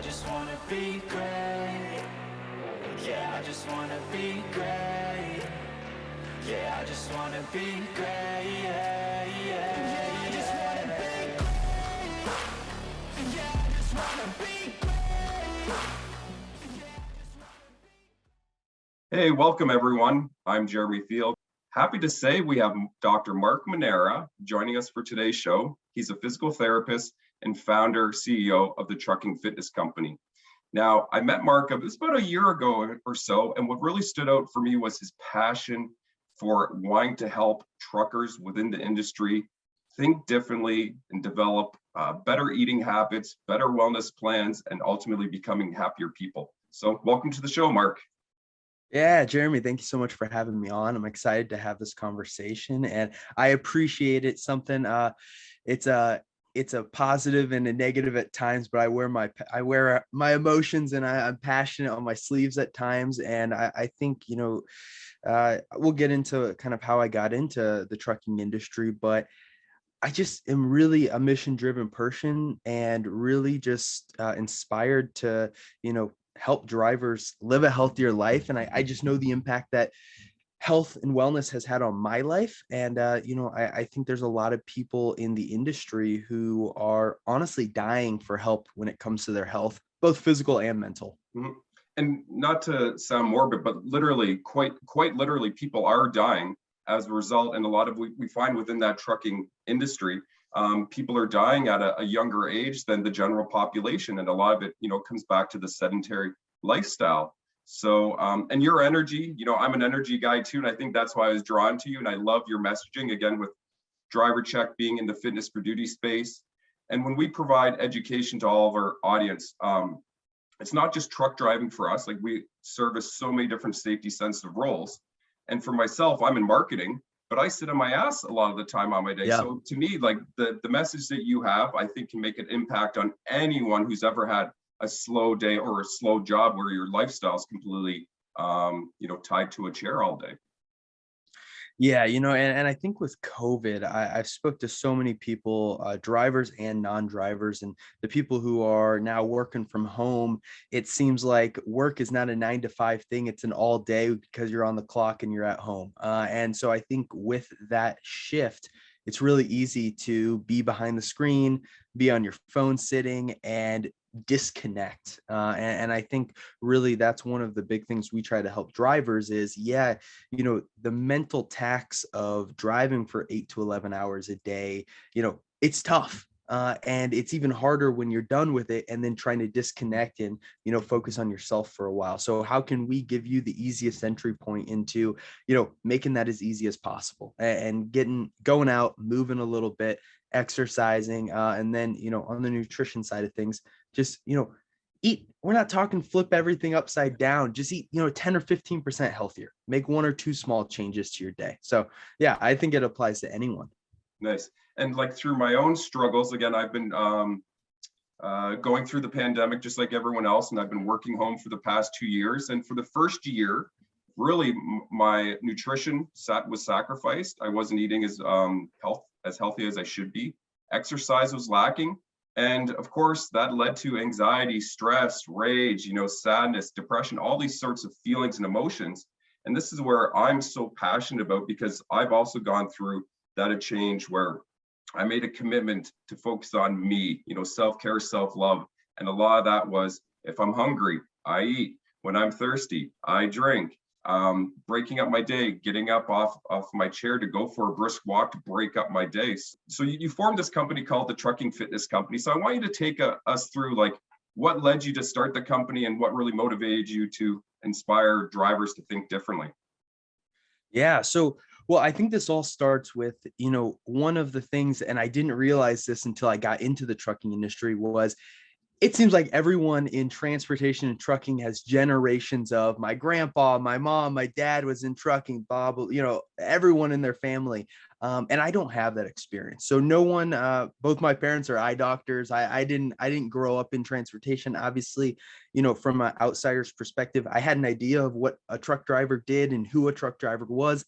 I just wanna be great. Yeah, I just wanna be great. Yeah, I just wanna be great. Yeah, yeah, yeah, I just wanna be great. Yeah, I just wanna be great. Hey, welcome everyone. I'm Jeremy Field. Happy to say we have Dr. Mark Manera joining us for today's show. He's a physical therapist and founder, CEO of the Trucking Fitness Company. Now, I met Mark, it was about a year ago or so, and what really stood out for me was his passion for wanting to help truckers within the industry think differently and develop better eating habits, better wellness plans, and ultimately becoming happier people. So welcome to the show, Mark. Yeah, Jeremy, thank you so much for having me on. I'm excited to have this conversation and I appreciate it. It's a it's a positive and a negative at times, but I wear my emotions and I'm passionate on my sleeves at times. And I think, we'll get into kind of how I got into the trucking industry, but I just am really a mission driven person and really just inspired to, help drivers live a healthier life. And I just know the impact that health and wellness has had on my life. And, I think there's a lot of people in the industry who are honestly dying for help when it comes to their health, both physical and mental. Mhm. And not to sound morbid, but literally, quite literally, people are dying as a result. And a lot of we find within that trucking industry, people are dying at a younger age than the general population, and a lot of it, comes back to the sedentary lifestyle. So, and your energy, I'm an energy guy too, and I think that's why I was drawn to you. And I love your messaging again with DriverCheck being in the fitness for duty space. And when we provide education to all of our audience, it's not just truck driving for us. Like, we service so many different safety sensitive roles. And for myself, I'm in marketing, but I sit on my ass a lot of the time on my day. Yeah. So to me, like the message that you have, I think can make an impact on anyone who's ever had a slow day or a slow job where your lifestyle is completely, tied to a chair all day. Yeah, and I think with COVID, I've spoke to so many people, drivers and non-drivers, and the people who are now working from home. It seems like work is not a 9 to 5 thing; it's an all day because you're on the clock and you're at home. And so I think with that shift, it's really easy to be behind the screen, be on your phone sitting, and disconnect. And I think really that's one of the big things we try to help drivers is, the mental tax of driving for 8 to 11 hours a day, it's tough. And it's even harder when you're done with it and then trying to disconnect and, focus on yourself for a while. So how can we give you the easiest entry point into, making that as easy as possible and going out, moving a little bit, exercising, and then, on the nutrition side of things, just, eat. We're not talking flip everything upside down. Just eat, 10 or 15% healthier. Make one or two small changes to your day. So yeah, I think it applies to anyone. Nice. And like through my own struggles, again, I've been going through the pandemic just like everyone else, and I've been working home for the past 2 years. And for the first year, really, my nutrition was sacrificed. I wasn't eating as healthy as I should be. Exercise was lacking. And of course, that led to anxiety, stress, rage, sadness, depression, all these sorts of feelings and emotions. And this is where I'm so passionate about, because I've also gone through that change where I made a commitment to focus on me, self-care, self-love. And a lot of that was, if I'm hungry, I eat. When I'm thirsty, I drink. Breaking up my day, getting up off my chair to go for a brisk walk to break up my days. So you formed this company called the Trucking Fitness Company. So I want you to take us through, like, what led you to start the company and what really motivated you to inspire drivers to think differently. Yeah. So, well, I think this all starts with, one of the things, and I didn't realize this until I got into the trucking industry, was it seems like everyone in transportation and trucking has generations of my grandpa, my mom, my dad was in trucking, Bob, everyone in their family. And I don't have that experience. So no one, both my parents are eye doctors. I didn't grow up in transportation. Obviously, from an outsider's perspective, I had an idea of what a truck driver did and who a truck driver was.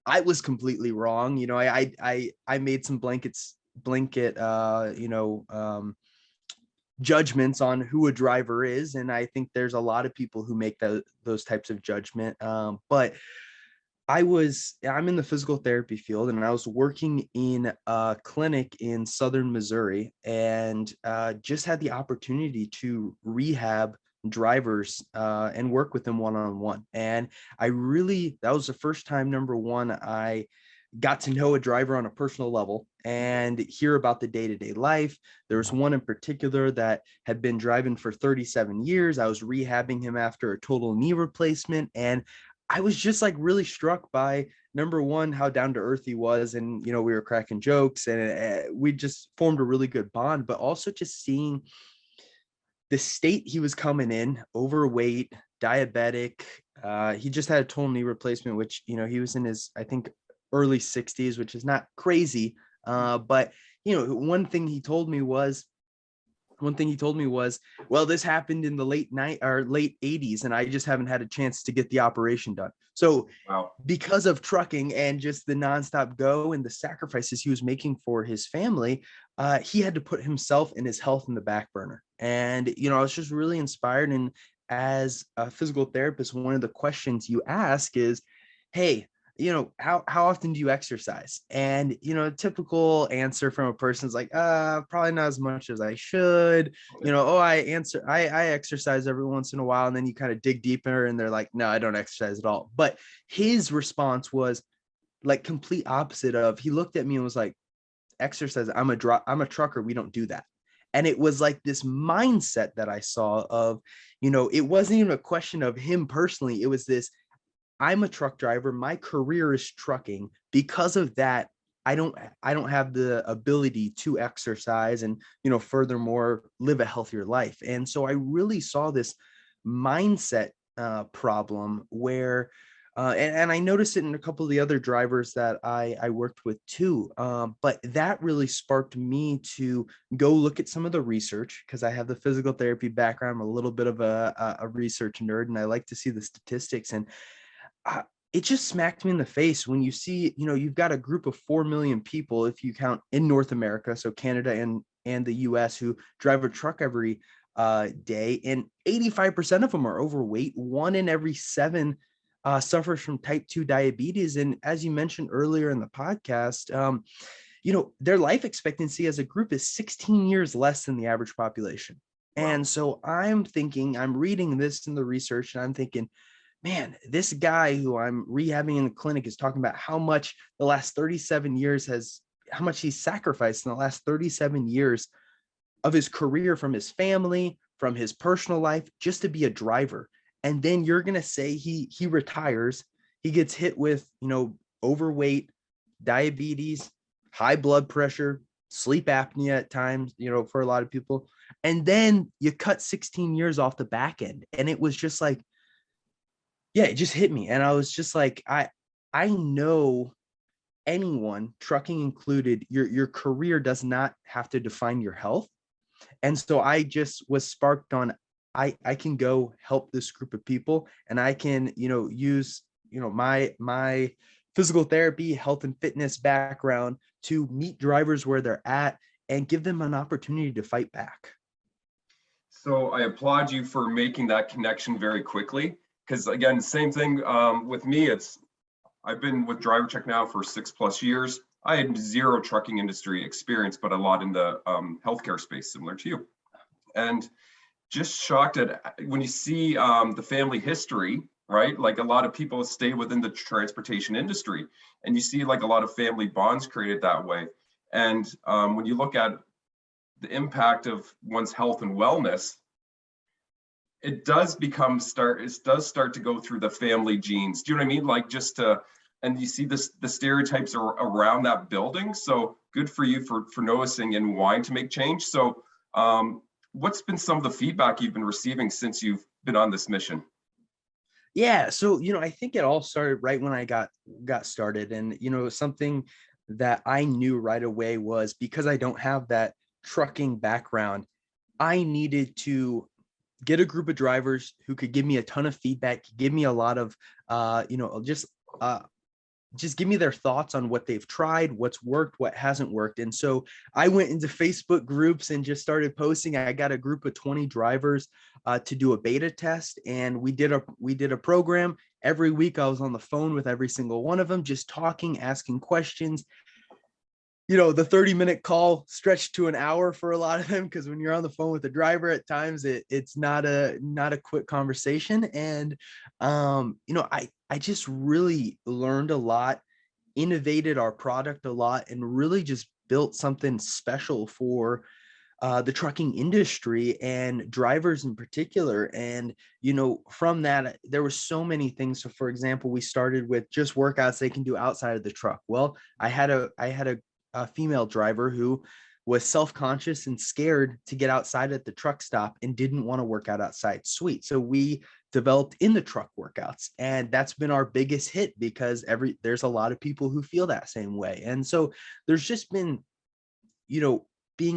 I was completely wrong. I made some blanket, judgments on who a driver is. And I think there's a lot of people who make those types of judgment. But I'm in the physical therapy field, and I was working in a clinic in Southern Missouri, and just had the opportunity to rehab drivers and work with them one-on-one. And that was the first time, number one, I got to know a driver on a personal level and hear about the day-to-day life. There was one in particular that had been driving for 37 years. I was rehabbing him after a total knee replacement. And I was just like really struck by, number one, how down to earth he was. And, we were cracking jokes, and we just formed a really good bond, but also just seeing the state he was coming in, overweight, diabetic. He just had a total knee replacement, which, he was in his, I think, early 60s, which is not crazy. But, one thing he told me was, well, this happened in the late 80s, and I just haven't had a chance to get the operation done. So Wow. Because of trucking and just the nonstop go and the sacrifices he was making for his family, he had to put himself and his health in the back burner. And, I was just really inspired. And as a physical therapist, one of the questions you ask is, hey, how often do you exercise? And, a typical answer from a person is like, probably not as much as I should. I exercise every once in a while. And then you kind of dig deeper and they're like, no, I don't exercise at all. But his response was like complete opposite of, he looked at me and was like, exercise, I'm a trucker. We don't do that. And it was like this mindset that I saw of, it wasn't even a question of him personally. It was this, I'm a truck driver. My career is trucking. Because of that, I don't have the ability to exercise and, furthermore, live a healthier life. And so I really saw this mindset problem where, and I noticed it in a couple of the other drivers that I worked with too. But that really sparked me to go look at some of the research, because I have the physical therapy background. I'm a little bit of a research nerd, and I like to see the statistics. And it just smacked me in the face when you see, you've got a group of 4 million people, if you count in North America, so Canada and the US, who drive a truck every day, and 85% of them are overweight. 1 in every 7 suffers from type 2 diabetes. And as you mentioned earlier in the podcast, their life expectancy as a group is 16 years less than the average population. Wow. And so I'm reading this in the research, and I'm thinking, man, this guy who I'm rehabbing in the clinic is talking about how much the last 37 years how much he's sacrificed in the last 37 years of his career, from his family, from his personal life, just to be a driver. And then you're going to say he retires, he gets hit with, overweight, diabetes, high blood pressure, sleep apnea at times, for a lot of people. And then you cut 16 years off the back end. And it was just like, yeah, it just hit me. And I was just like, I know anyone, trucking included, your career does not have to define your health. And so I just was sparked on, I can go help this group of people, and I can, use, my physical therapy, health and fitness background to meet drivers where they're at and give them an opportunity to fight back. So I applaud you for making that connection very quickly. Because again, same thing with me. I've been with DriverCheck now for 6+ years. I had zero trucking industry experience, but a lot in the healthcare space, similar to you. And just shocked at when you see the family history, right? Like a lot of people stay within the transportation industry, and you see like a lot of family bonds created that way. And when you look at the impact of one's health and wellness, it does start to go through the family genes. Do you know what I mean? Like and you see the stereotypes are around that building. So good for you for noticing and wanting to make change. So what's been some of the feedback you've been receiving since you've been on this mission? Yeah. So, I think it all started right when I got started. And, something that I knew right away was, because I don't have that trucking background, I needed to get a group of drivers who could give me a ton of feedback, give me a lot of, just give me their thoughts on what they've tried, what's worked, what hasn't worked. And so I went into Facebook groups and just started posting. I got a group of 20 drivers to do a beta test, and we did a program. Every week I was on the phone with every single one of them, just talking, asking questions. The 30-minute call stretched to an hour for a lot of them, because when you're on the phone with the driver, at times it's not a quick conversation. And I just really learned a lot, innovated our product a lot, and really just built something special for the trucking industry and drivers in particular. And from that, there were so many things. So for example, we started with just workouts they can do outside of the truck. Well, I had a female driver who was self-conscious and scared to get outside at the truck stop and didn't want to work out outside. Sweet. So we developed in the truck workouts, and that's been our biggest hit, because there's a lot of people who feel that same way. And so there's just been,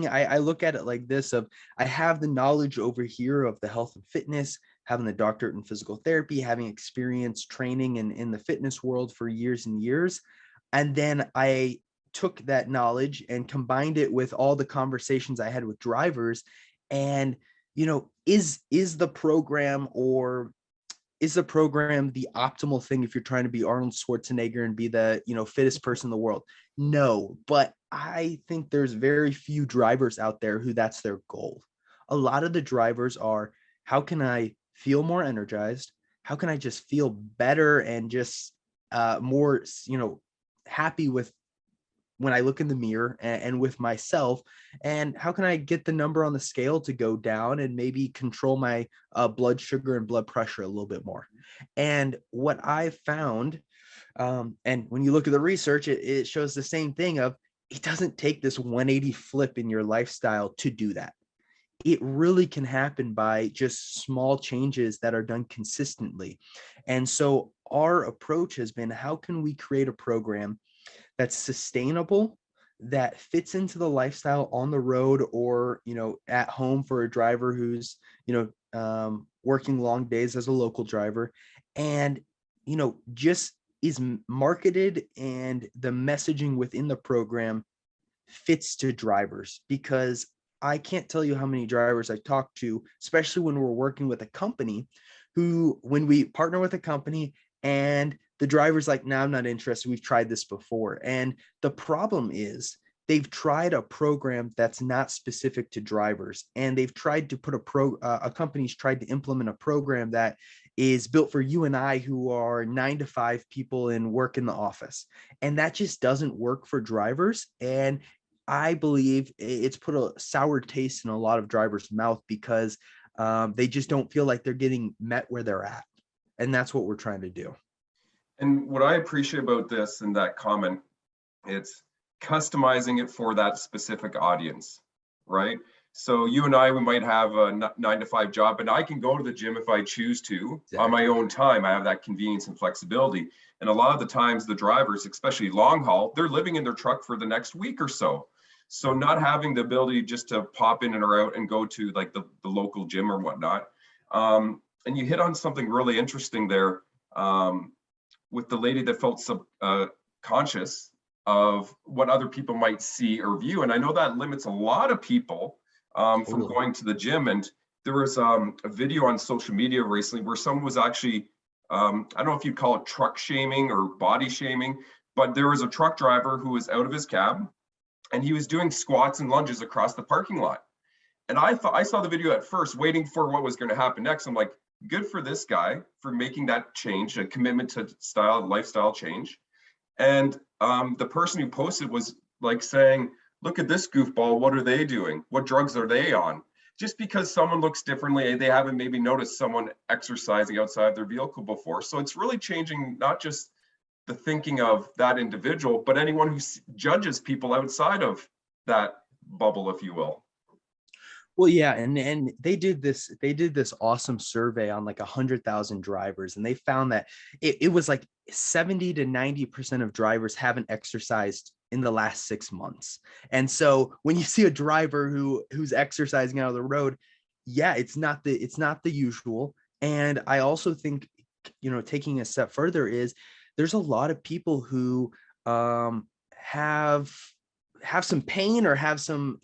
I look at it like this: of I have the knowledge over here of the health and fitness, having the doctorate in physical therapy, having experience training in the fitness world for years and years. And then I took that knowledge and combined it with all the conversations I had with drivers. And, is the program the optimal thing if you're trying to be Arnold Schwarzenegger and be the, fittest person in the world? No, but I think there's very few drivers out there who that's their goal. A lot of the drivers are, how can I feel more energized? How can I just feel better and just more, happy with when I look in the mirror and with myself? And how can I get the number on the scale to go down and maybe control my blood sugar and blood pressure a little bit more? And what I found, and when you look at the research, it shows the same thing. Of it doesn't take this 180 flip in your lifestyle to do that. It really can happen by just small changes that are done consistently. And so our approach has been, how can we create a program that's sustainable, that fits into the lifestyle on the road, or at home for a driver who's working long days as a local driver, and just is marketed, and the messaging within the program fits to drivers. Because I can't tell you how many drivers I talk to, especially when we're working with a company, who, when we partner with a company and the driver's like, no, I'm not interested, we've tried this before. And the problem is, they've tried a program that's not specific to drivers, and they've tried to put a company's tried to implement a program that is built for you and I, who are 9-to-5 people and work in the office. And that just doesn't work for drivers. And I believe it's put a sour taste in a lot of drivers' mouth, because they just don't feel like they're getting met where they're at. And that's what we're trying to do. And what I appreciate about this and that comment, it's customizing it for that specific audience, right? So you and I, we might have a 9-to-5 job, and I can go to the gym if I choose to on my own time. I have that convenience and flexibility. And a lot of the times the drivers, especially long haul, they're living in their truck for the next week or so. So not having the ability just to pop in and out and go to like the local gym or whatnot. And you hit on something really interesting there. With the lady that felt conscious of what other people might see or view. And I know that limits a lot of people from going to the gym. And there was a video on social media recently where someone was actually, I don't know if you'd call it truck shaming or body shaming, but there was a truck driver who was out of his cab, and he was doing squats and lunges across the parking lot. And I saw the video at first, waiting for what was going to happen next. I'm like, good for this guy for making that change, a commitment to lifestyle change. And the person who posted was like saying, look at this goofball, what are they doing? What drugs are they on? Just because someone looks differently, they haven't maybe noticed someone exercising outside their vehicle before. So it's really changing not just the thinking of that individual, but anyone who judges people outside of that bubble, if you will. Well, yeah, and they did this awesome survey on like 100,000 drivers, and they found that it was like 70 to 90% of drivers haven't exercised in the last 6 months. And so when you see a driver who's exercising out of the road, yeah, it's not the usual. And I also think, taking a step further is there's a lot of people who have some pain or have some,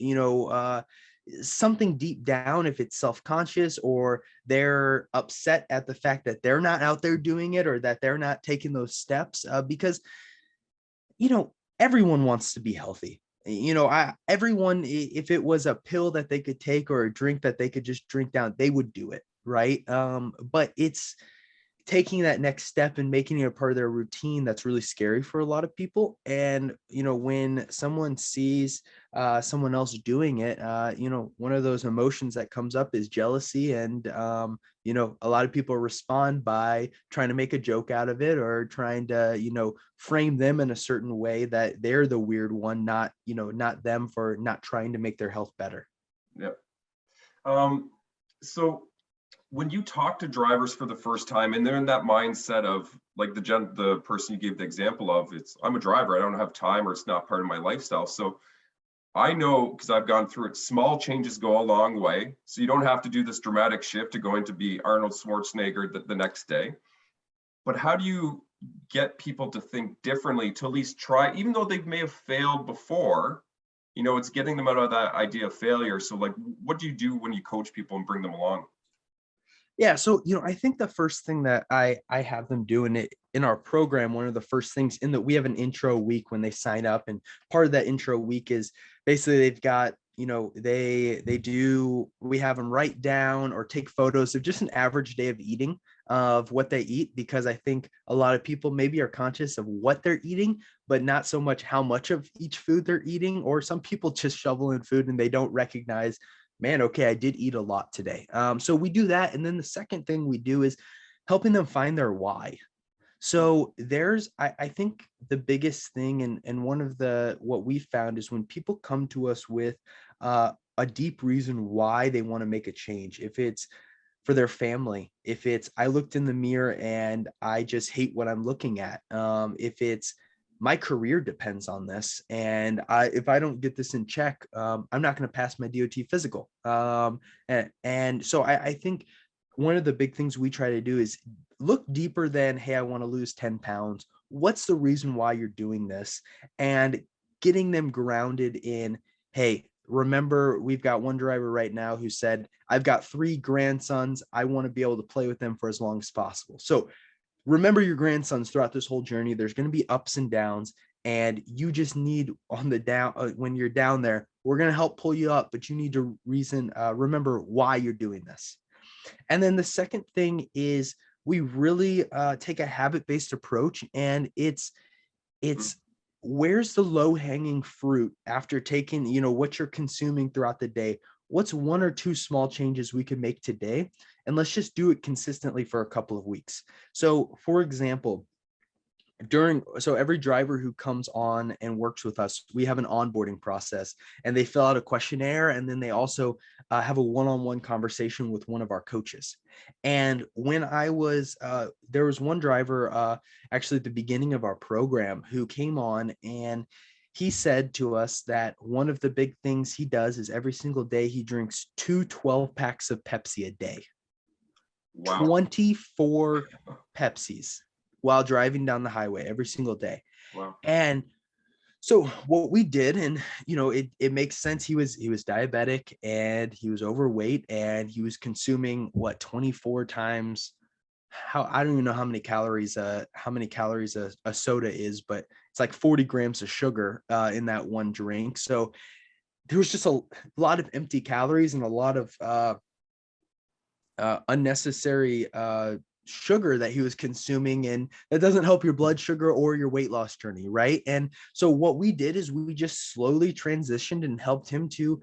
something deep down, if it's self-conscious or they're upset at the fact that they're not out there doing it or that they're not taking those steps, because everyone wants to be healthy. Everyone, if it was a pill that they could take or a drink that they could just drink down, they would do it, right? But it's taking that next step and making it a part of their routine that's really scary for a lot of people. And when someone sees someone else doing it, one of those emotions that comes up is jealousy. And a lot of people respond by trying to make a joke out of it or trying to frame them in a certain way that they're the weird one, not them, for not trying to make their health better. Yep. So when you talk to drivers for the first time and they're in that mindset of like the person you gave the example of, I'm a driver, I don't have time, or it's not part of my lifestyle. So I know, because I've gone through it, small changes go a long way. So you don't have to do this dramatic shift to going to be Arnold Schwarzenegger the next day. But how do you get people to think differently, to at least try, even though they may have failed before? It's getting them out of that idea of failure. So like, what do you do when you coach people and bring them along? Yeah, so I think the first thing that I have them do in our program, one of the first things in that we have an intro week when they sign up, and part of that intro week is basically they've got we have them write down or take photos of just an average day of eating, of what they eat, because I think a lot of people maybe are conscious of what they're eating, but not so much how much of each food they're eating. Or some people just shovel in food and they don't recognize, man, okay, I did eat a lot today. So we do that. And then the second thing we do is helping them find their why. So I think the biggest thing, and one of what we found is when people come to us with a deep reason why they want to make a change, if it's for their family, if it's, I looked in the mirror and I just hate what I'm looking at, if it's, my career depends on this, and if I don't get this in check, I'm not going to pass my DOT physical. And so I think one of the big things we try to do is look deeper than, hey, I want to lose 10 pounds. What's the reason why you're doing this? And getting them grounded in, hey, remember, we've got one driver right now who said, I've got 3 grandsons. I want to be able to play with them for as long as possible. So remember your grandsons throughout this whole journey. There's going to be ups and downs, and you just need on the down, when you're down there, we're going to help pull you up, but you need to remember why you're doing this. And then the second thing is we really take a habit-based approach, and it's where's the low-hanging fruit after taking, what you're consuming throughout the day. What's 1 or 2 small changes we can make today? And let's just do it consistently for a couple of weeks. So for example, every driver who comes on and works with us, we have an onboarding process, and they fill out a questionnaire, and then they also have a one-on-one conversation with one of our coaches. And when there was one driver actually at the beginning of our program who came on, and he said to us that one of the big things he does is every single day he drinks 2 12-packs of Pepsi a day. Wow. 24 Pepsis while driving down the highway every single day. Wow. And so what we did, and it makes sense, he was diabetic and he was overweight, and he was consuming 24 times, I don't even know how many calories a soda is, but it's like 40 grams of sugar in that one drink. So there was just a lot of empty calories and a lot of unnecessary sugar that he was consuming, and that doesn't help your blood sugar or your weight loss journey, right? And so what we did is we just slowly transitioned and helped him to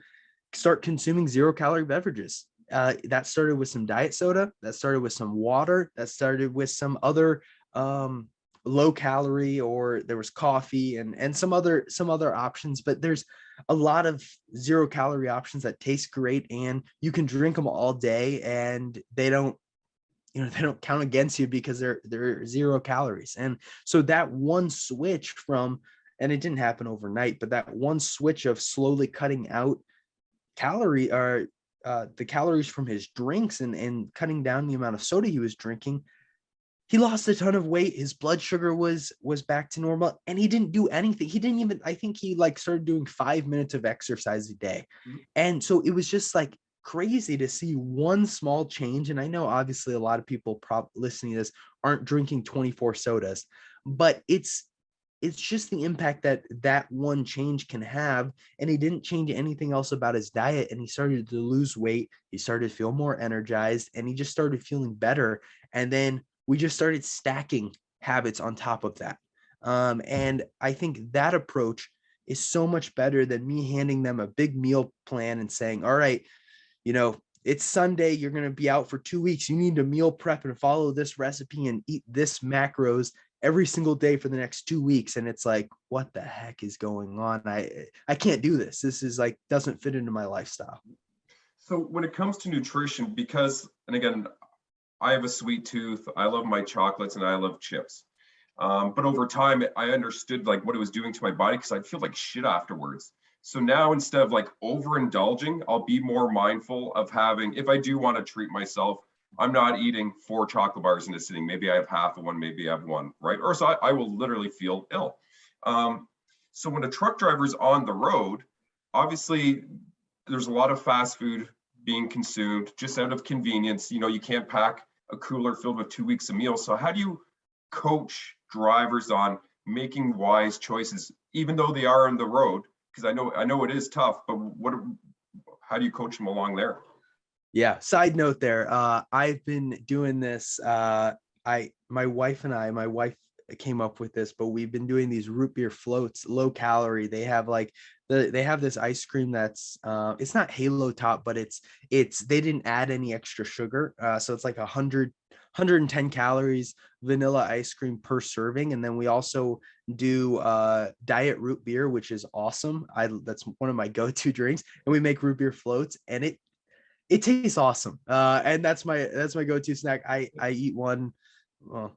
start consuming 0-calorie beverages. That started with some diet soda, that started with some water, that started with some other low calorie, or there was coffee and some other options. But there's a lot of 0-calorie options that taste great, and you can drink them all day, and they don't count against you because they're 0 calories. And so that one switch and it didn't happen overnight, but that one switch of slowly cutting out the calories from his drinks and cutting down the amount of soda he was drinking he lost a ton of weight. His blood sugar was back to normal, and he didn't do anything. He didn't even, I think he like started doing 5 minutes of exercise a day. Mhm. And so it was just like crazy to see one small change. And I know obviously a lot of people listening to this aren't drinking 24 sodas, but it's just the impact that that one change can have. And he didn't change anything else about his diet, and he started to lose weight. He started to feel more energized, and he just started feeling better. And then we just started stacking habits on top of that. And I think that approach is so much better than me handing them a big meal plan and saying, all right, it's Sunday, you're going to be out for 2 weeks. You need to meal prep and follow this recipe and eat this macros every single day for the next 2 weeks. And it's like, what the heck is going on? I can't do this. This is like, doesn't fit into my lifestyle. So when it comes to nutrition, because, and again, I have a sweet tooth, I love my chocolates and I love chips. But over time, I understood like what it was doing to my body because I'd feel like shit afterwards. So now instead of like overindulging, I'll be more mindful of having, if I do want to treat myself, I'm not eating 4 chocolate bars in a sitting. Maybe I have half of one, maybe I have one, right? Or so I will literally feel ill. So when a truck driver is on the road, obviously there's a lot of fast food being consumed just out of convenience. You can't pack a cooler filled with 2 weeks of meals. So how do you coach drivers on making wise choices, even though they are on the road? Because I know it is tough, but how do you coach them along there? Yeah. Side note there. I've been doing this. My wife came up with this, but we've been doing these root beer floats, low calorie. They have like they have this ice cream that's it's not Halo Top, but it's they didn't add any extra sugar. So it's like 110 calories, vanilla ice cream per serving. And then we also do diet root beer, which is awesome. That's one of my go-to drinks. And we make root beer floats, and it tastes awesome. And that's my go-to snack. I eat one, well,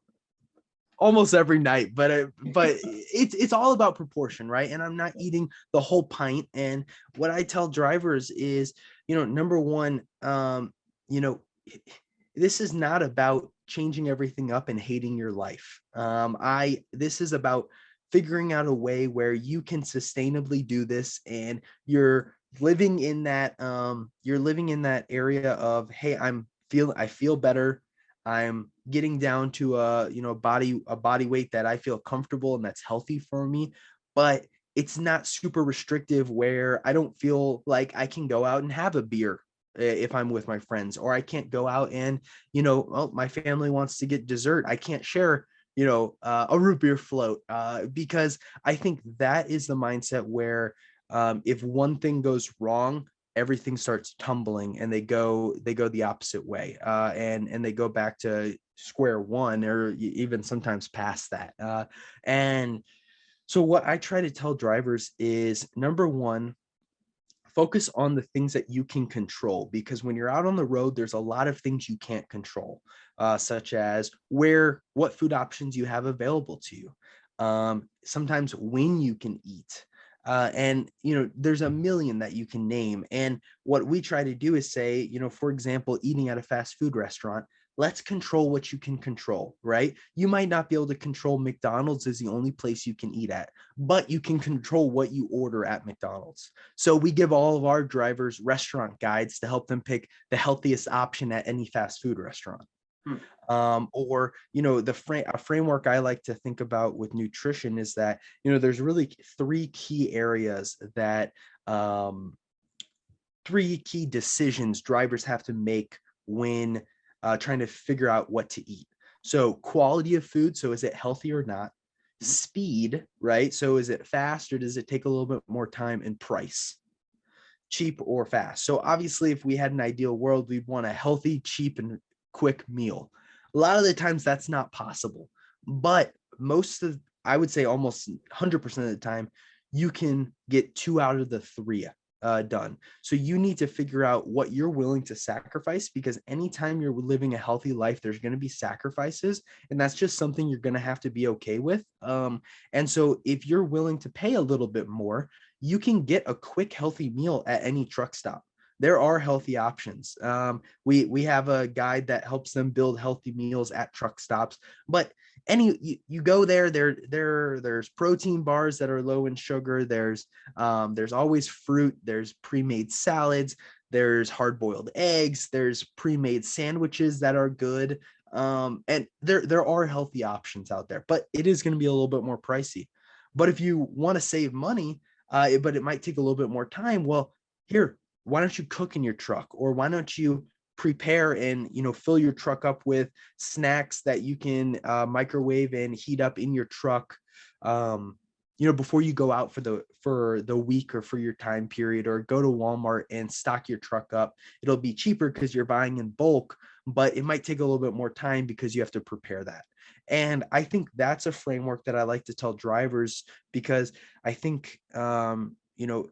almost every night, but it's all about proportion, right? And I'm not eating the whole pint. And what I tell drivers is, number one, this is not about changing everything up and hating your life. This is about figuring out a way where you can sustainably do this, and you're living in that area of, hey, I feel better. I'm getting down to a body weight that I feel comfortable and that's healthy for me, but it's not super restrictive where I don't feel like I can go out and have a beer if I'm with my friends, or I can't go out and, my family wants to get dessert. I can't share, a root beer float, because I think that is the mindset where if one thing goes wrong, everything starts tumbling, and they go the opposite way, and they go back to square one, or even sometimes past that. And so what I try to tell drivers is, number one, focus on the things that you can control, because when you're out on the road, there's a lot of things you can't control, such as what food options you have available to you, sometimes when you can eat, and there's a million that you can name. And what we try to do is say, for example, eating at a fast food restaurant, let's control what you can control, right? You might not be able to control McDonald's is the only place you can eat at, but you can control what you order at McDonald's. So we give all of our drivers restaurant guides to help them pick the healthiest option at any fast food restaurant. Or a framework I like to think about with nutrition is that there's really 3 key areas that 3 key decisions drivers have to make when trying to figure out what to eat. So quality of food, so is it healthy or not? Speed, right? So is it fast or does it take a little bit more time? And price, cheap or fast. So obviously, if we had an ideal world, we'd want a healthy, cheap, and quick meal. A lot of the times that's not possible, but I would say almost 100% of the time, you can get 2 out of the 3 done. So you need to figure out what you're willing to sacrifice, because anytime you're living a healthy life, there's going to be sacrifices, and that's just something you're going to have to be okay with. And so if you're willing to pay a little bit more, you can get a quick, healthy meal at any truck stop. there are healthy options. We have a guide that helps them build healthy meals at truck stops, but you go there's protein bars that are low in sugar. There's always fruit. There's pre-made salads. There's hard-boiled eggs. There's pre-made sandwiches that are good. And there are healthy options out there, but it is going to be a little bit more pricey. But if you want to save money, but it might take a little bit more time, well, here, why don't you cook in your truck, or why don't you prepare and fill your truck up with snacks that you can microwave and heat up in your truck, before you go out for the week or for your time period, or go to Walmart and stock your truck up. It'll be cheaper because you're buying in bulk, but it might take a little bit more time because you have to prepare that. And I think that's a framework that I like to tell drivers, because I think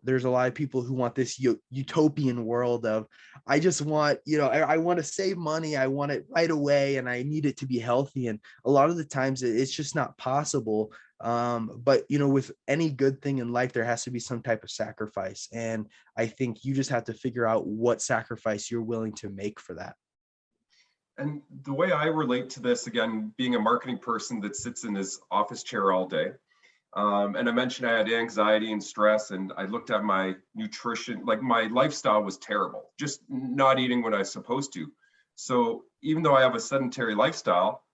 there's a lot of people who want this utopian world of, I just want, I want to save money. I want it right away, and I need it to be healthy. And a lot of the times it's just not possible. But with any good thing in life, there has to be some type of sacrifice. And I think you just have to figure out what sacrifice you're willing to make for that. And the way I relate to this, again, being a marketing person that sits in his office chair all day, and I mentioned I had anxiety and stress, and I looked at my nutrition, like my lifestyle was terrible, just not eating what I was supposed to. So even though I have a sedentary lifestyle,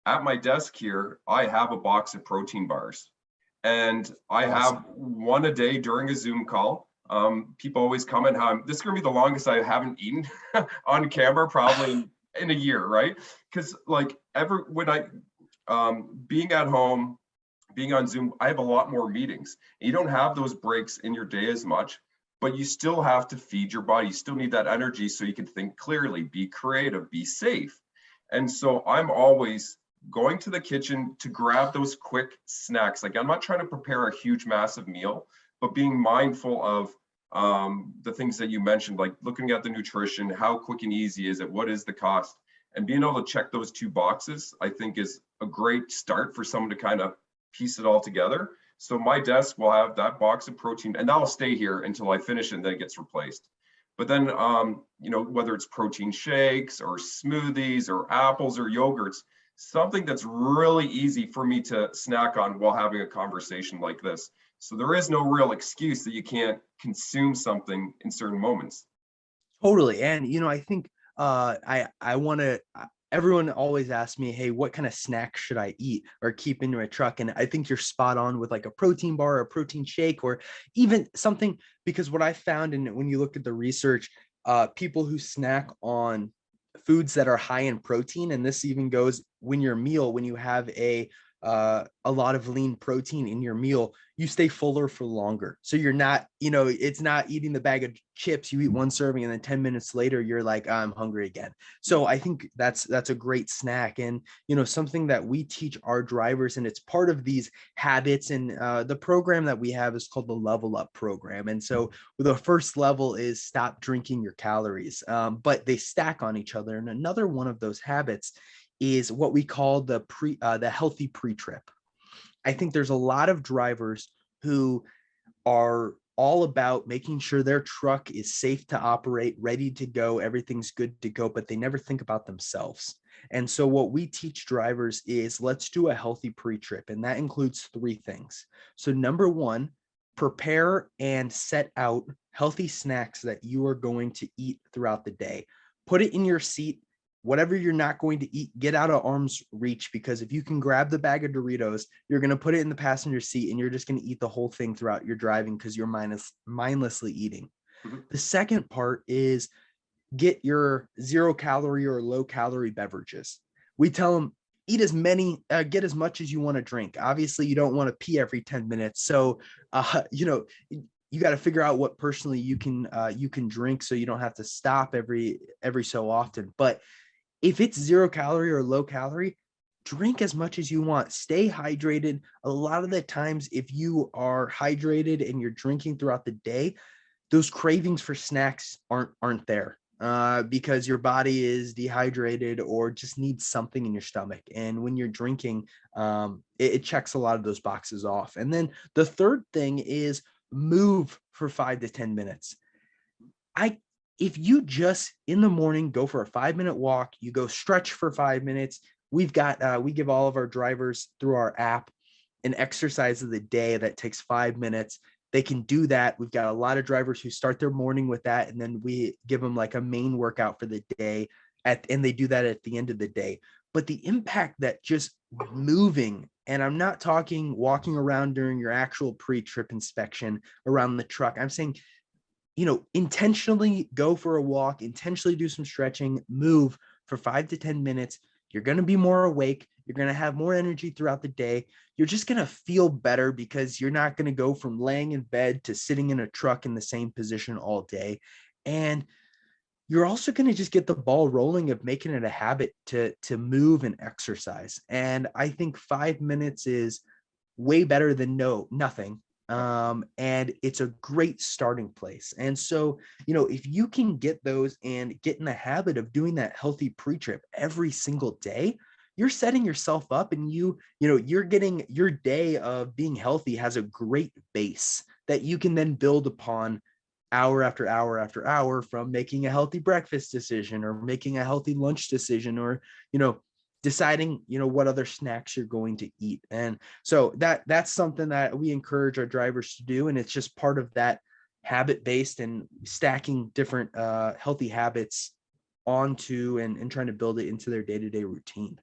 at my desk here, I have a box of protein bars, and I have one a day during a Zoom call. People always comment how this is going to be the longest I haven't eaten on camera, probably in a year, right? Because when I being at home, being on Zoom, I have a lot more meetings. You don't have those breaks in your day as much, but you still have to feed your body. You still need that energy so you can think clearly, be creative, be safe. And so I'm always going to the kitchen to grab those quick snacks. Like, I'm not trying to prepare a huge, massive meal, but being mindful of the things that you mentioned, like looking at the nutrition, how quick and easy is it, what is the cost, and being able to check those two boxes, I think is a great start for someone to kind of piece it all together. So my desk will have that box of protein, and that'll stay here until I finish it, and then it gets replaced. But then, whether it's protein shakes or smoothies or apples or yogurts, something that's really easy for me to snack on while having a conversation like this. So there is no real excuse that you can't consume something in certain moments. Totally. And, I think I want to, everyone always asks me, hey, what kind of snack should I eat or keep in my truck? And I think you're spot on with like a protein bar or a protein shake, or even something, because what I found, and when you look at the research, people who snack on foods that are high in protein, and this even goes when you have a lot of lean protein in your meal, you stay fuller for longer. So you're not, it's not eating the bag of chips. You eat one serving, and then 10 minutes later, you're like, I'm hungry again. So I think that's a great snack. And, something that we teach our drivers, and it's part of these habits. And the program that we have is called the Level Up program. And so the first level is stop drinking your calories, but they stack on each other. And another one of those habits is what we call the healthy pre-trip. I think there's a lot of drivers who are all about making sure their truck is safe to operate, ready to go, everything's good to go, but they never think about themselves. And so what we teach drivers is, let's do a healthy pre-trip. And that includes 3 things. So number 1, prepare and set out healthy snacks that you are going to eat throughout the day. Put it in your seat. Whatever you're not going to eat, get out of arm's reach, because if you can grab the bag of Doritos, you're going to put it in the passenger seat, and you're just going to eat the whole thing throughout your driving because you're mindlessly eating. Mm-hmm. The second part is get your 0 calorie or low calorie beverages. We tell them, eat as many, get as much as you want to drink. Obviously, you don't want to pee every 10 minutes. So, you got to figure out what personally you can drink, so you don't have to stop every so often. But if it's 0 calorie or low calorie, drink as much as you want. Stay hydrated. A lot of the times, if you are hydrated and you're drinking throughout the day, those cravings for snacks aren't there, because your body is dehydrated or just needs something in your stomach. And when you're drinking, it checks a lot of those boxes off. And then the third thing is move for 5 to 10 minutes. if you just in the morning go for a 5-minute walk, you go stretch for 5 minutes. We give all of our drivers through our app an exercise of the day that takes 5 minutes. They can do that. We've got a lot of drivers who start their morning with that, and then we give them like a main workout for the day, and they do that at the end of the day. But the impact that just moving, and I'm not talking walking around during your actual pre-trip inspection around the truck. I'm saying, intentionally go for a walk, intentionally do some stretching, move for 5 to 10 minutes. You're going to be more awake. You're going to have more energy throughout the day. You're just going to feel better because you're not going to go from laying in bed to sitting in a truck in the same position all day. And you're also going to just get the ball rolling of making it a habit to move and exercise. And I think 5 minutes is way better than nothing. And it's a great starting place. And so, if you can get those and get in the habit of doing that healthy pre-trip every single day, you're setting yourself up, and you're getting your day of being healthy has a great base that you can then build upon hour after hour after hour, from making a healthy breakfast decision or making a healthy lunch decision, or, deciding, what other snacks you're going to eat. And so that's something that we encourage our drivers to do. And it's just part of that habit-based and stacking different healthy habits onto and trying to build it into their day-to-day routine.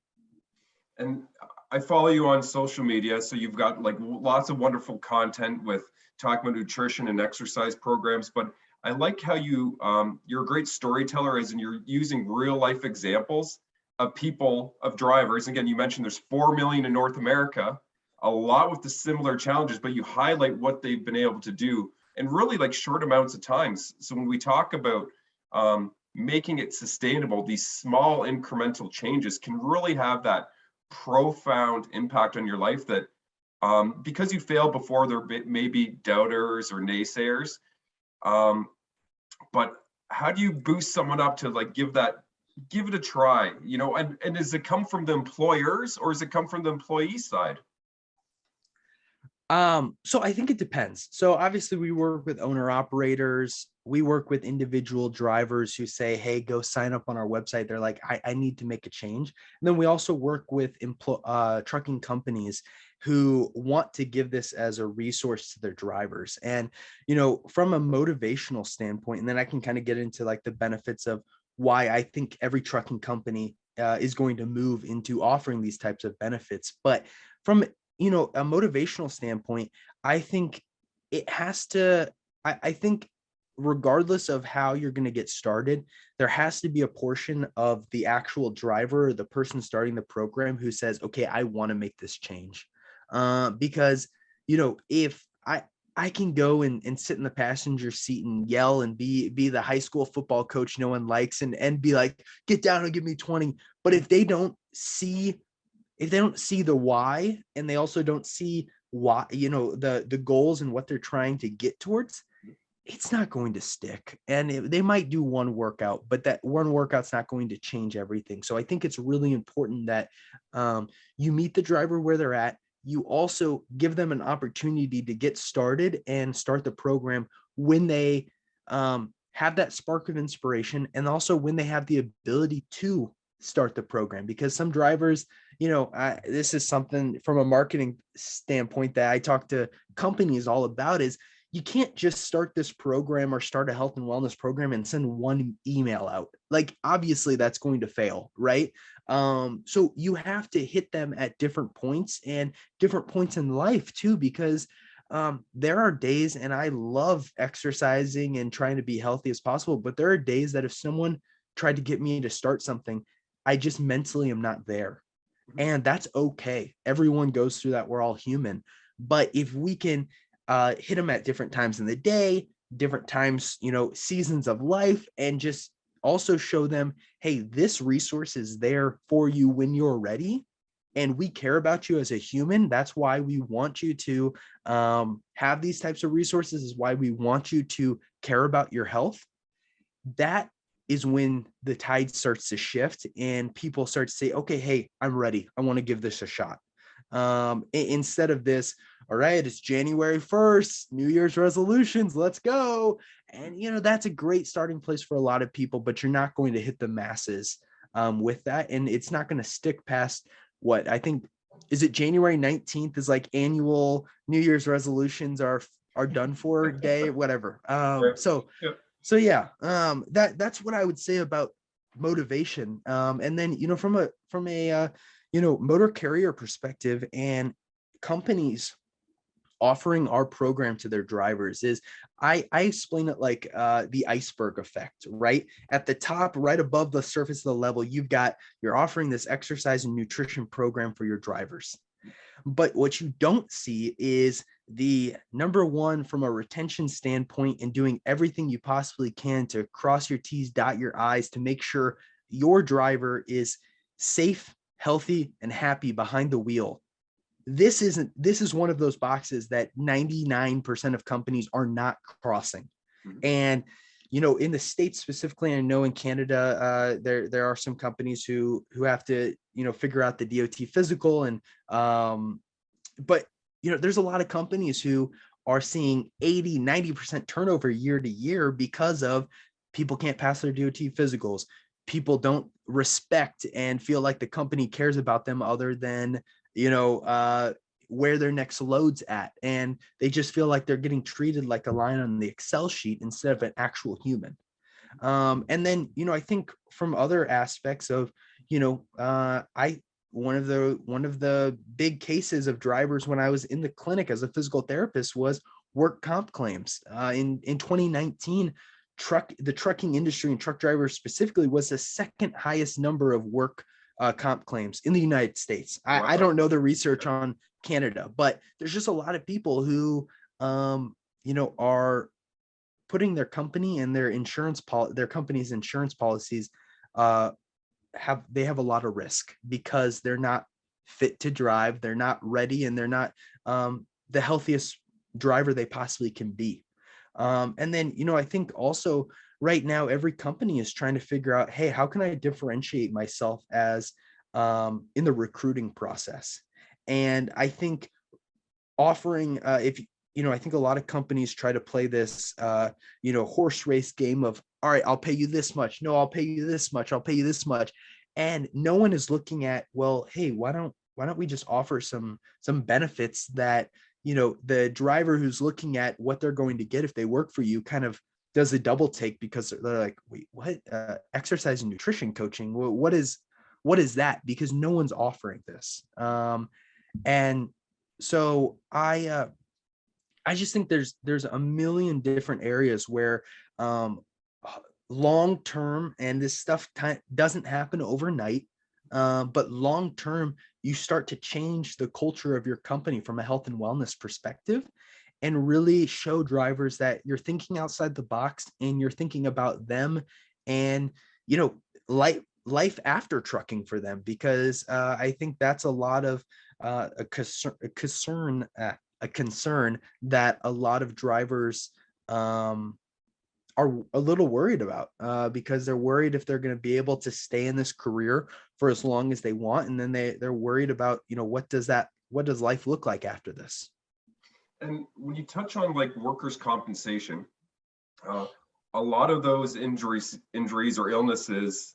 And I follow you on social media, so you've got like lots of wonderful content with talking about nutrition and exercise programs. But I like how you're a great storyteller, as in you're using real life examples of people, of drivers. Again, you mentioned there's 4 million in North America, a lot with the similar challenges, but you highlight what they've been able to do in really like short amounts of times. So when we talk about making it sustainable, these small incremental changes can really have that profound impact on your life that because you failed before, there may be doubters or naysayers. But how do you boost someone up to like give it a try, and does it come from the employers or does it come from the employee side? So I think it depends. So obviously we work with owner operators. We work with individual drivers who say, hey, go sign up on our website. They're like, I need to make a change. And then we also work with trucking companies who want to give this as a resource to their drivers. And, from a motivational standpoint, and then I can kind of get into like the benefits of why I think every trucking company is going to move into offering these types of benefits. But from a motivational standpoint, I think it has to, I think regardless of how you're going to get started, there has to be a portion of the actual driver or the person starting the program who says, okay, I want to make this change. Because, if I can go and sit in the passenger seat and yell and be the high school football coach no one likes and be like, get down and give me 20. But if they don't see the why, and they also don't see why, the goals and what they're trying to get towards, it's not going to stick. And they might do one workout, but that one workout's not going to change everything. So I think it's really important that you meet the driver where they're at. You also give them an opportunity to get started and start the program when they have that spark of inspiration, and also when they have the ability to start the program. Because some drivers, this is something from a marketing standpoint that I talk to companies all about, is you can't just start this program or start a health and wellness program and send one email out. Like, obviously that's going to fail, right? So you have to hit them at different points and different points in life too, because there are days, and I love exercising and trying to be healthy as possible, but there are days that if someone tried to get me to start something, I just mentally am not there. And that's okay. Everyone goes through that. We're all human. But if we can hit them at different times in the day, different times, seasons of life, and just also show them, hey, this resource is there for you when you're ready. And we care about you as a human. That's why we want you to have these types of resources, is why we want you to care about your health. That is when the tide starts to shift and people start to say, okay, hey, I'm ready. I want to give this a shot. Instead of this, all right, it's January 1st, New Year's resolutions, let's go. And, that's a great starting place for a lot of people, but you're not going to hit the masses with that. And it's not going to stick past what I think, is it January 19th is like annual New Year's resolutions are done for day, whatever. Right. Yep. So yeah, that's what I would say about motivation. And then, from a motor carrier perspective and companies offering our program to their drivers is I explain it like the iceberg effect, right? At the top, right above the surface of the level, you're offering this exercise and nutrition program for your drivers. But what you don't see is the number one from a retention standpoint and doing everything you possibly can to cross your T's, dot your I's to make sure your driver is safe, healthy, and happy behind the wheel. This is one of those boxes that 99% of companies are not crossing. And in the States specifically, I know in Canada, there are some companies who have to figure out the DOT physical, and but there's a lot of companies who are seeing 80-90% turnover year to year because of people can't pass their DOT physicals. People don't respect and feel like the company cares about them other than where their next load's at. And they just feel like they're getting treated like a line on the Excel sheet instead of an actual human. And then, I think from other aspects of, one of the big cases of drivers when I was in the clinic as a physical therapist was work comp claims. In 2019, the trucking industry and truck drivers specifically was the second highest number of work comp claims in the United States. Wow. I don't know the research on Canada, but there's just a lot of people who, are putting their company and their their company's insurance policies, have a lot of risk because they're not fit to drive, they're not ready, and they're not the healthiest driver they possibly can be. And then, I think also right now, every company is trying to figure out, hey, how can I differentiate myself as in the recruiting process? And I think offering, I think a lot of companies try to play this, horse race game of, all right, I'll pay you this much. No, I'll pay you this much. I'll pay you this much. And no one is looking at, well, hey, why don't we just offer some benefits that, the driver who's looking at what they're going to get if they work for you kind of does a double take, because they're like, wait, what? Exercise and nutrition coaching? What is that? Because no one's offering this. And so I just think there's a million different areas where long term, and this stuff doesn't happen overnight, but long term, you start to change the culture of your company from a health and wellness perspective, and really show drivers that you're thinking outside the box and you're thinking about them and, life after trucking for them. Because I think that's a lot of a concern that a lot of drivers are a little worried about, because they're worried if they're going to be able to stay in this career for as long as they want. And then they're worried about, what does life look like after this? And when you touch on like workers' compensation, a lot of those injuries or illnesses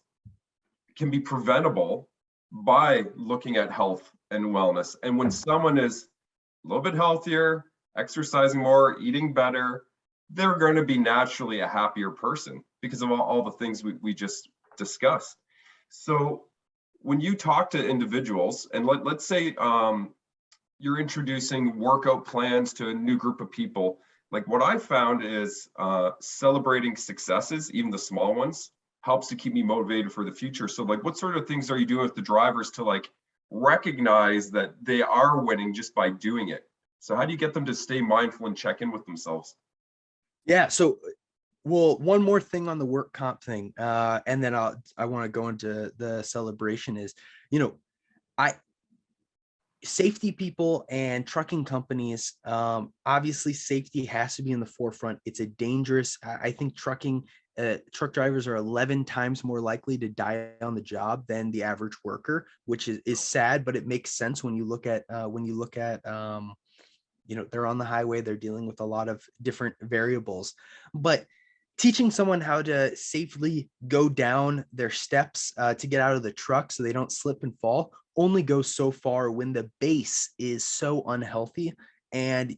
can be preventable by looking at health and wellness. And when someone is a little bit healthier, exercising more, eating better, they're going to be naturally a happier person because of all the things we just discussed. So when you talk to individuals, and let's say you're introducing workout plans to a new group of people, like what I found is celebrating successes, even the small ones, helps to keep me motivated for the future. So like, what sort of things are you doing with the drivers to like recognize that they are winning just by doing it? So how do you get them to stay mindful and check in with themselves? Yeah. So, well, one more thing on the work comp thing, and then I want to go into the celebration is, safety people and trucking companies, obviously safety has to be in the forefront. It's a dangerous, I think truck drivers are 11 times more likely to die on the job than the average worker, which is sad, but it makes sense when you look at they're on the highway, they're dealing with a lot of different variables. But teaching someone how to safely go down their steps to get out of the truck so they don't slip and fall only goes so far when the base is so unhealthy. And,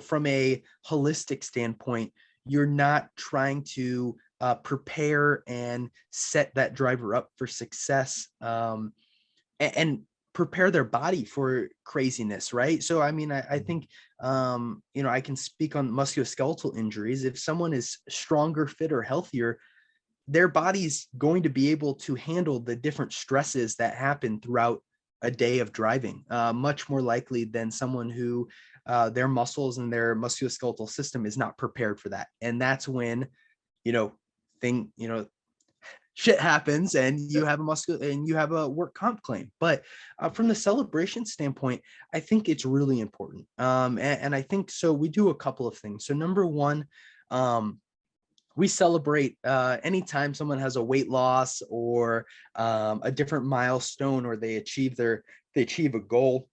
from a holistic standpoint, you're not trying to prepare and set that driver up for success, and prepare their body for craziness, right? So, I mean, I think, I can speak on musculoskeletal injuries. If someone is stronger, fitter, healthier, their body's going to be able to handle the different stresses that happen throughout a day of driving, much more likely than someone who their muscles and their musculoskeletal system is not prepared for that. And that's when, you know, thing, shit happens and you have a work comp claim. But from the celebration standpoint, I think it's really important. And I think so we do a couple of things. So number one, we celebrate anytime someone has a weight loss or a different milestone, or they achieve a goal.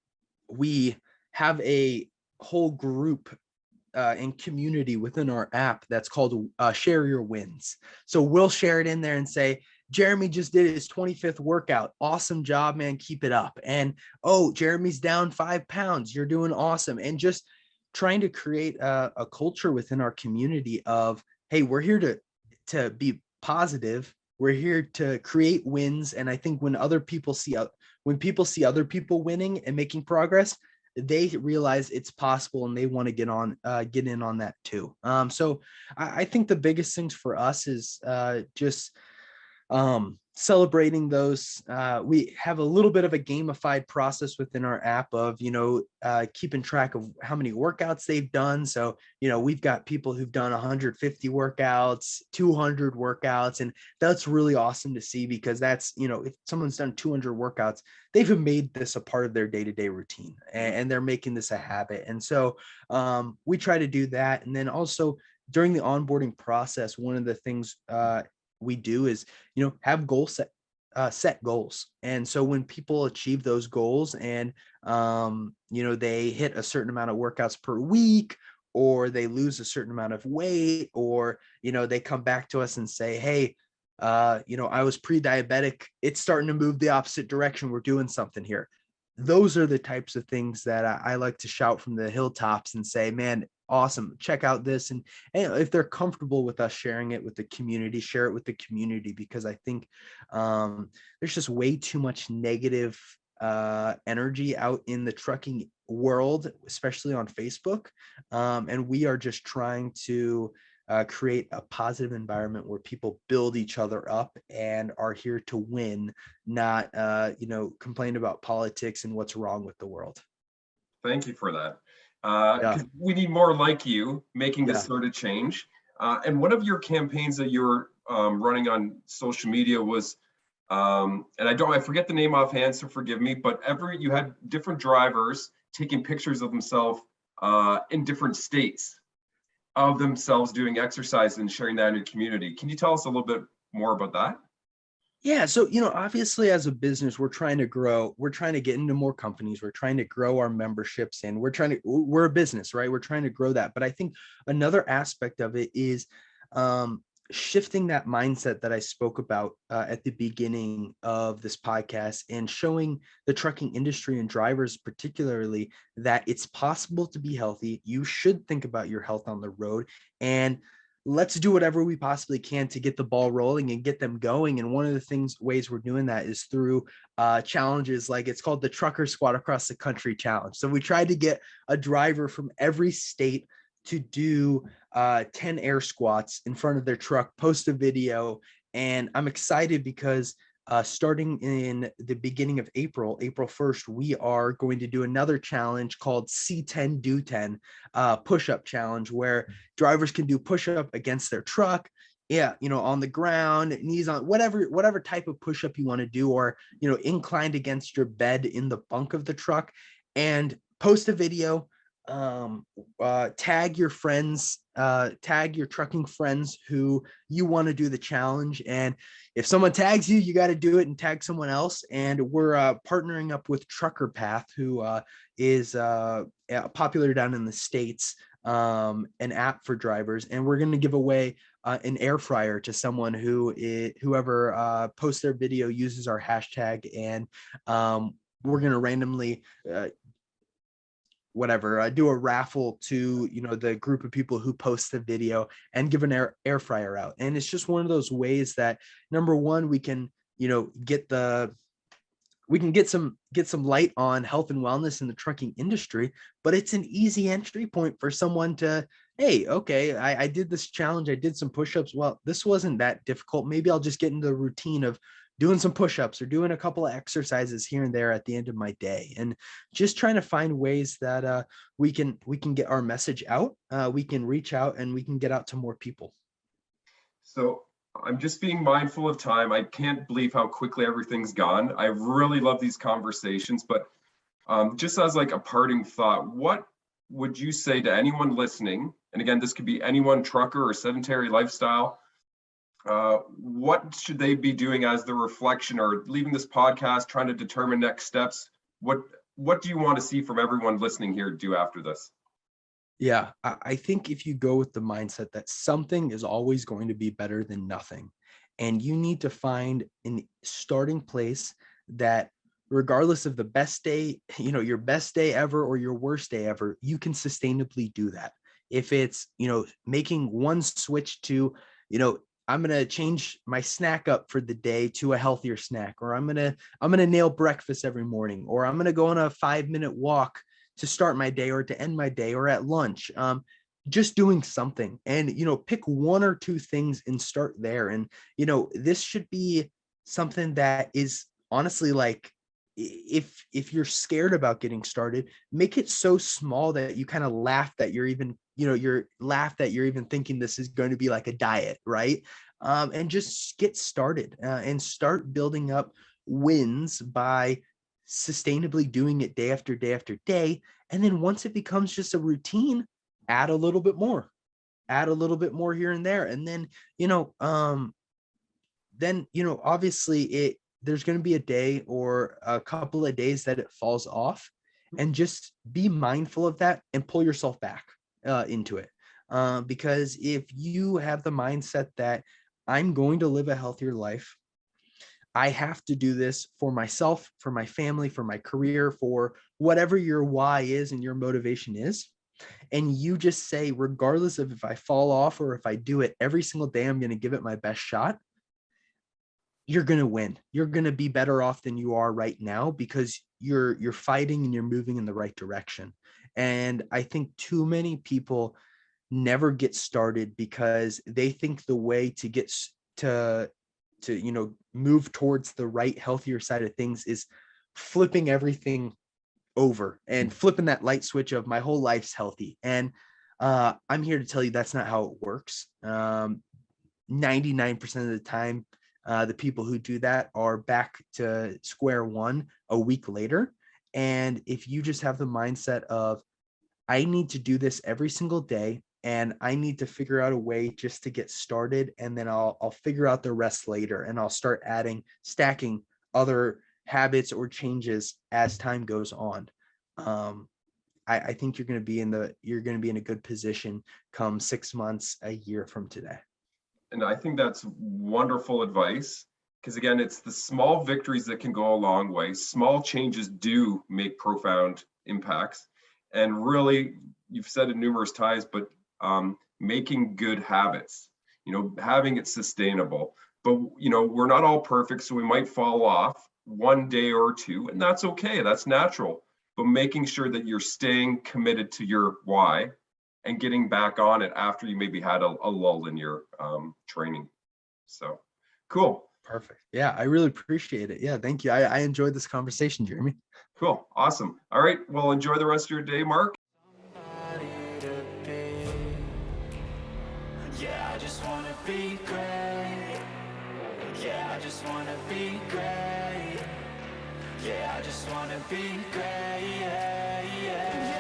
We have a whole group and community within our app that's called Share Your Wins. So we'll share it in there and say, Jeremy just did his 25th workout. Awesome job, man. Keep it up. And, oh, Jeremy's down 5 pounds. You're doing awesome. And just trying to create a culture within our community of, hey, we're here to be positive. We're here to create wins. And I think when people see other people winning and making progress, they realize it's possible and they want to get in on that too. So I think the biggest things for us is just celebrating those. We have a little bit of a gamified process within our app of, keeping track of how many workouts they've done. So, we've got people who've done 150 workouts, 200 workouts, and that's really awesome to see, because that's, if someone's done 200 workouts, they've made this a part of their day-to-day routine, and they're making this a habit. And so we try to do that. And then also during the onboarding process, one of the things we do is, have set goals. And so when people achieve those goals and, they hit a certain amount of workouts per week, or they lose a certain amount of weight, or, they come back to us and say, hey, I was pre-diabetic. It's starting to move the opposite direction. We're doing something here. Those are the types of things that I like to shout from the hilltops and say, man, awesome, check out this. And if they're comfortable with us sharing it with the community, share it with the community, because I think there's just way too much negative energy out in the trucking world, especially on Facebook. And we are just trying to create a positive environment where people build each other up and are here to win, not complain about politics and what's wrong with the world. Thank you for that. 'Cause we need more like you making this sort of change. And one of your campaigns that you were running on social media was, and I forget the name offhand, so forgive me, but you had different drivers taking pictures of themselves in different states of themselves doing exercise and sharing that in your community. Can you tell us a little bit more about that? Yeah. So, obviously as a business, we're trying to grow. We're trying to get into more companies. We're trying to grow our memberships, and we're a business, right? We're trying to grow that. But I think another aspect of it is shifting that mindset that I spoke about at the beginning of this podcast, and showing the trucking industry and drivers particularly that it's possible to be healthy. You should think about your health on the road, and let's do whatever we possibly can to get the ball rolling and get them going. And one of the ways we're doing that is through challenges, like it's called the Trucker Squad Across the Country Challenge. So we tried to get a driver from every state to do 10 air squats in front of their truck, post a video. And I'm excited because starting in the beginning of April 1st, we are going to do another challenge called C10 Do 10 push-up challenge, where drivers can do push-up against their truck. Yeah, on the ground, knees on, whatever type of push-up you want to do, or, inclined against your bed in the bunk of the truck, and post a video. Tag your friends, tag your trucking friends who you want to do the challenge. And if someone tags you, you got to do it and tag someone else. And we're partnering up with Trucker Path, who is popular down in the States, an app for drivers. And we're going to give away an air fryer to someone whoever posts their video uses our hashtag, and we're going to randomly do a raffle to, the group of people who post the video and give an air fryer out. And it's just one of those ways that, number one, we can, get some light on health and wellness in the trucking industry, but it's an easy entry point for someone to, hey, okay, I did this challenge. I did some push-ups. Well, this wasn't that difficult. Maybe I'll just get into the routine of doing some push-ups or doing a couple of exercises here and there at the end of my day, and just trying to find ways that we can get our message out. We can reach out and we can get out to more people. So I'm just being mindful of time. I can't believe how quickly everything's gone. I really love these conversations, but just as like a parting thought, what would you say to anyone listening? And again, this could be anyone, trucker or sedentary lifestyle. What should they be doing as the reflection, or leaving this podcast, trying to determine next steps? What do you want to see from everyone listening here do after this? Yeah, I think if you go with the mindset that something is always going to be better than nothing, and you need to find a starting place that, regardless of the best day, your best day ever or your worst day ever, you can sustainably do that. If it's, making one switch to, I'm going to change my snack up for the day to a healthier snack, or I'm going to nail breakfast every morning, or I'm going to go on a 5-minute walk to start my day or to end my day, or at lunch, just doing something, and, pick one or two things and start there. And, this should be something that is honestly, like, if you're scared about getting started, make it so small that you kind of laugh that you're even, thinking this is going to be like a diet, right? And just get started and start building up wins by sustainably doing it day after day after day. And then once it becomes just a routine, add a little bit more here and there. And then, obviously there's going to be a day or a couple of days that it falls off, and just be mindful of that and pull yourself back into it. Because if you have the mindset that I'm going to live a healthier life, I have to do this for myself, for my family, for my career, for whatever your why is and your motivation is, and you just say, regardless of if I fall off or if I do it every single day, I'm going to give it my best shot, you're going to win. You're going to be better off than you are right now, because you're fighting and you're moving in the right direction. And I think too many people never get started because they think the way to get to move towards the right, healthier side of things is flipping everything over and flipping that light switch of my whole life's healthy. And I'm here to tell you that's not how it works. 99% of the time, the people who do that are back to square one a week later. And if you just have the mindset of, I need to do this every single day, and I need to figure out a way just to get started, and then I'll figure out the rest later, and I'll start stacking other habits or changes as time goes on. I think you're going to be in a good position come 6 months, a year from today. And I think that's wonderful advice, because again, it's the small victories that can go a long way. Small changes do make profound impacts. And really, you've said it numerous times, but making good habits, having it sustainable. But, we're not all perfect, so we might fall off one day or two, and that's okay. That's natural. But making sure that you're staying committed to your why and getting back on it after you maybe had a lull in your training. So cool. Perfect. Yeah, I really appreciate it. Yeah, thank you. I enjoyed this conversation, Jeremy. Cool. Awesome. All right. Well, enjoy the rest of your day, Mark. Yeah, I just wanna be great. Yeah, I just wanna be great. Yeah, I just wanna be great. Yeah, yeah.